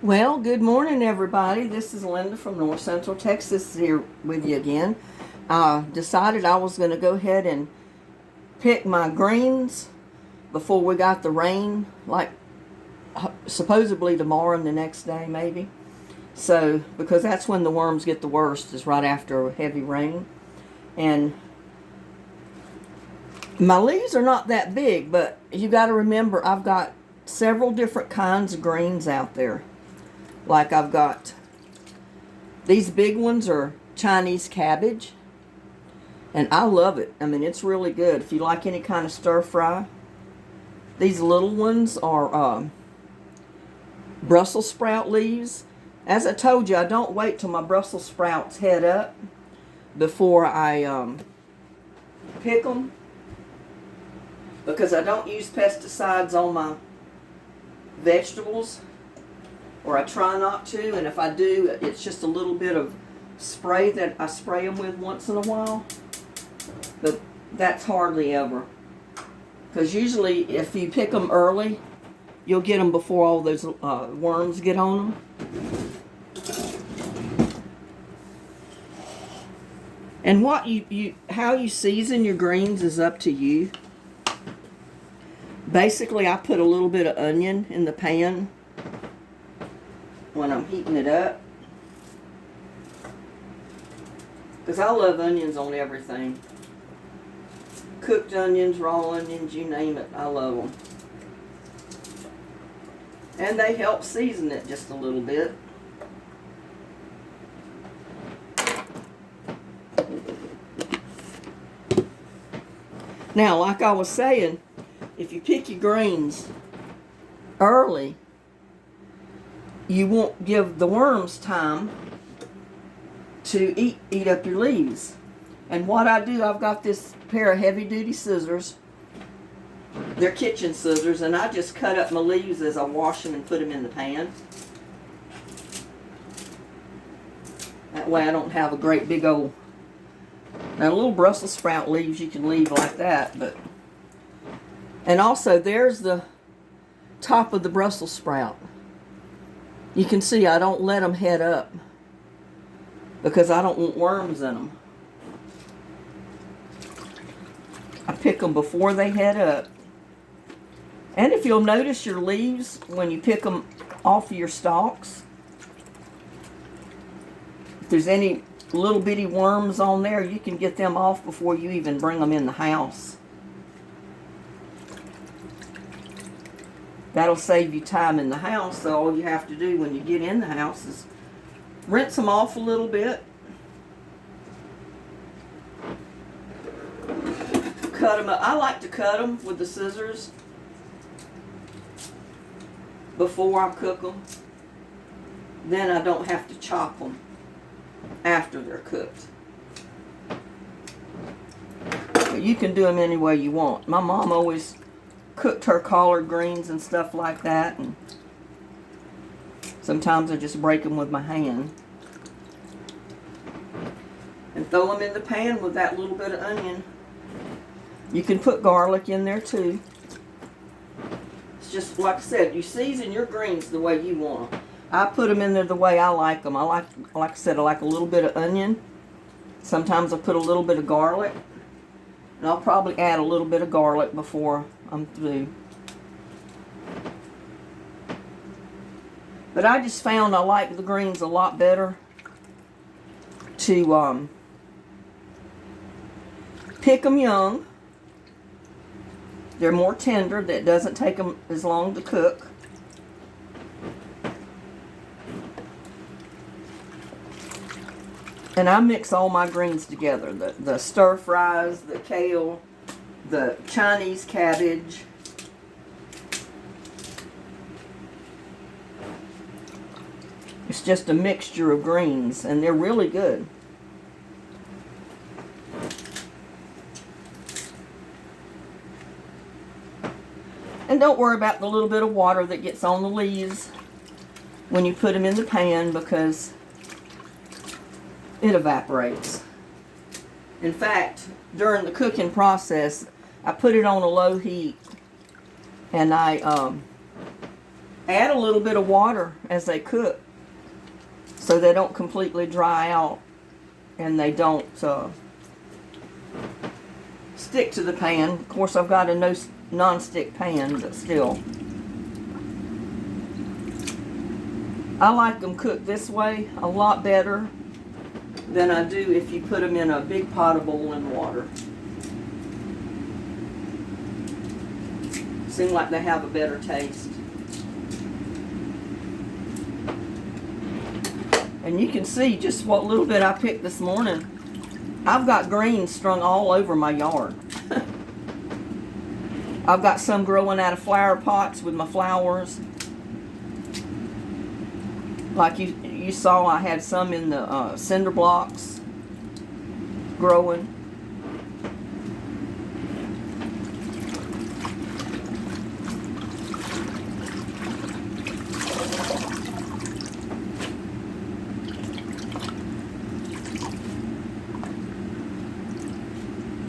Well, good morning, everybody. This is Linda from North Central Texas here with you again. Decided I was going to go ahead and pick my greens before we got the rain, like supposedly tomorrow and the next day, maybe. So, because that's when the worms get the worst, is right after heavy rain. And my leaves are not that big, but you got to remember I've got several different kinds of greens out there. Like I've got, these big ones are Chinese cabbage, and I love it. I mean, it's really good if you like any kind of stir fry. These little ones are Brussels sprout leaves. As I told you, I don't wait till my Brussels sprouts head up before I pick them, because I don't use pesticides on my vegetables. Or I try not to, and if I do, it's just a little bit of spray that I spray them with once in a while. But that's hardly ever. Because usually, if you pick them early, you'll get them before all those worms get on them. And what how you season your greens is up to you. Basically, I put a little bit of onion in the pan when I'm heating it up, because I love onions on everything. Cooked onions, raw onions, you name it, I love them. And they help season it just a little bit. Now, like I was saying, if you pick your greens early, you won't give the worms time to eat up your leaves. And what I do, I've got this pair of heavy-duty scissors. They're kitchen scissors, and I just cut up my leaves as I wash them and put them in the pan. That way I don't have a great big old... Now, little Brussels sprout leaves you can leave like that, but... And also, there's the top of the Brussels sprout. You can see I don't let them head up because I don't want worms in them. I pick them before they head up. And if you'll notice your leaves, when you pick them off of your stalks, if there's any little bitty worms on there, you can get them off before you even bring them in the house. That'll save you time in the house, so all you have to do when you get in the house is rinse them off a little bit. Cut them up. I like to cut them with the scissors before I cook them. Then I don't have to chop them after they're cooked. But you can do them any way you want. My mom always cooked her collard greens and stuff like that, and sometimes I just break them with my hand and throw them in the pan with that little bit of onion. You can put garlic in there too. It's just like I said, you season your greens the way you want them. I put them in there the way I like them. Like I said, I like a little bit of onion. Sometimes I put a little bit of garlic, and I'll probably add a little bit of garlic before I'm through. But I just found I like the greens a lot better to pick them young. They're more tender. That doesn't take them as long to cook. And I mix all my greens together. The stir fries, the kale, the Chinese cabbage. It's just a mixture of greens, and they're really good. And don't worry about the little bit of water that gets on the leaves when you put them in the pan, because it evaporates. In fact, during the cooking process, I put it on a low heat, and I add a little bit of water as they cook so they don't completely dry out and they don't stick to the pan. Of course, I've got a non-stick pan, but still. I like them cooked this way a lot better than I do if you put them in a big pot of boiling water. Seem like they have a better taste. And you can see just what little bit I picked this morning. I've got greens strung all over my yard. I've got some growing out of flower pots with my flowers. Like you saw, I had some in the cinder blocks growing.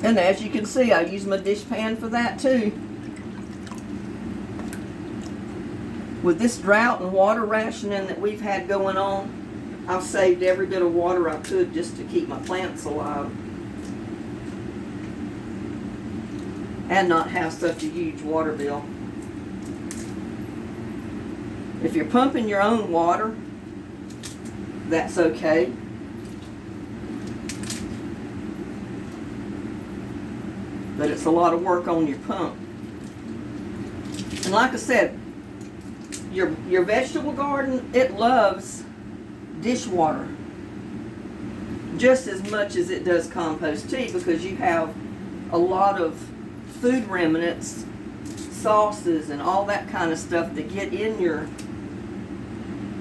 And as you can see, I use my dish pan for that too. With this drought and water rationing that we've had going on, I've saved every bit of water I could just to keep my plants alive. And not have such a huge water bill. If you're pumping your own water, that's okay. But it's a lot of work on your pump. And like I said, your vegetable garden, it loves dishwater just as much as it does compost tea, because you have a lot of food remnants, sauces, and all that kind of stuff that get in your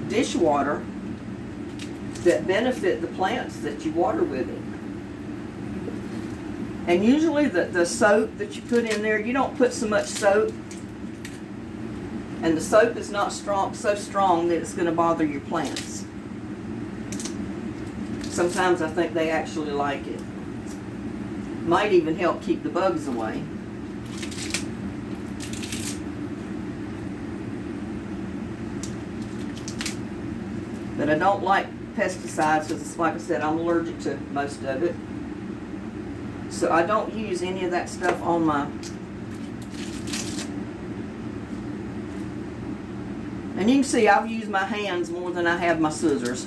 dishwater that benefit the plants that you water with it. And usually the soap that you put in there, you don't put so much soap. And the soap is not so strong that it's going to bother your plants. Sometimes I think they actually like it. Might even help keep the bugs away. But I don't like pesticides because, like I said, I'm allergic to most of it. So I don't use any of that stuff on my... And you can see I've used my hands more than I have my scissors.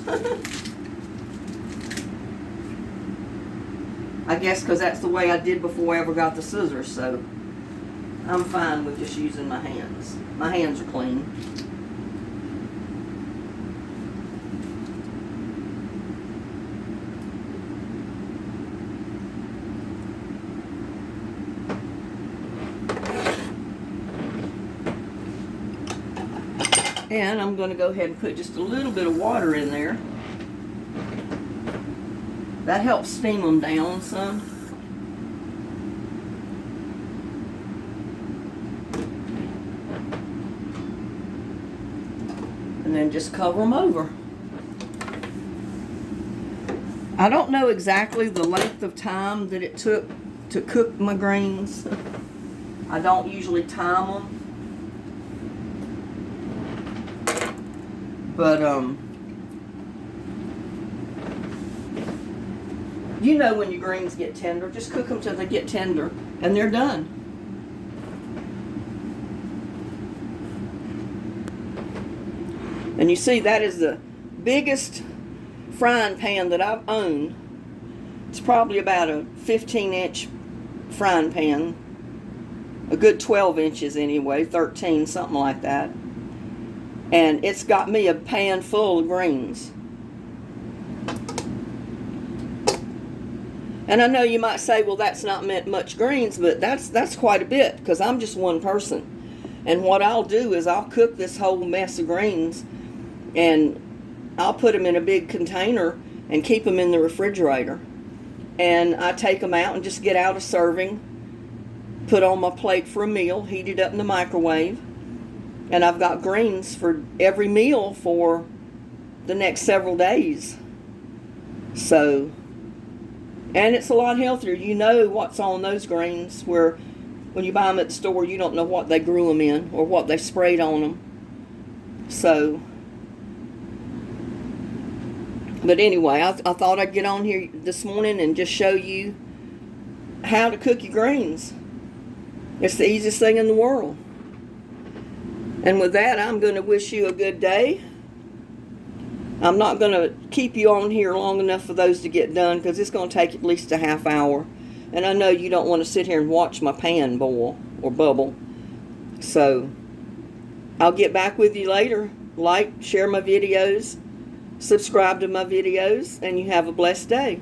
I guess because that's the way I did before I ever got the scissors, so I'm fine with just using my hands. My hands are clean. And I'm going to go ahead and put just a little bit of water in there. That helps steam them down some. And then just cover them over. I don't know exactly the length of time that it took to cook my greens. I don't usually time them. But, you know when your greens get tender, just cook them till they get tender, and they're done. And you see, that is the biggest frying pan that I've owned. It's probably about a 15-inch frying pan. A good 12 inches anyway, 13, something like that. And it's got me a pan full of greens. And I know you might say, well, that's not much greens, but that's quite a bit, because I'm just one person. And what I'll do is I'll cook this whole mess of greens, and I'll put them in a big container and keep them in the refrigerator. And I take them out and just get out a serving, put on my plate for a meal, heat it up in the microwave. And I've got greens for every meal for the next several days. So, and it's a lot healthier. You know what's on those greens, where when you buy them at the store, you don't know what they grew them in or what they sprayed on them. So, but anyway, I thought I'd get on here this morning and just show you how to cook your greens. It's the easiest thing in the world. And with that, I'm going to wish you a good day. I'm not going to keep you on here long enough for those to get done, because it's going to take at least a half hour. And I know you don't want to sit here and watch my pan boil or bubble. So, I'll get back with you later. Like, share my videos, subscribe to my videos, and you have a blessed day.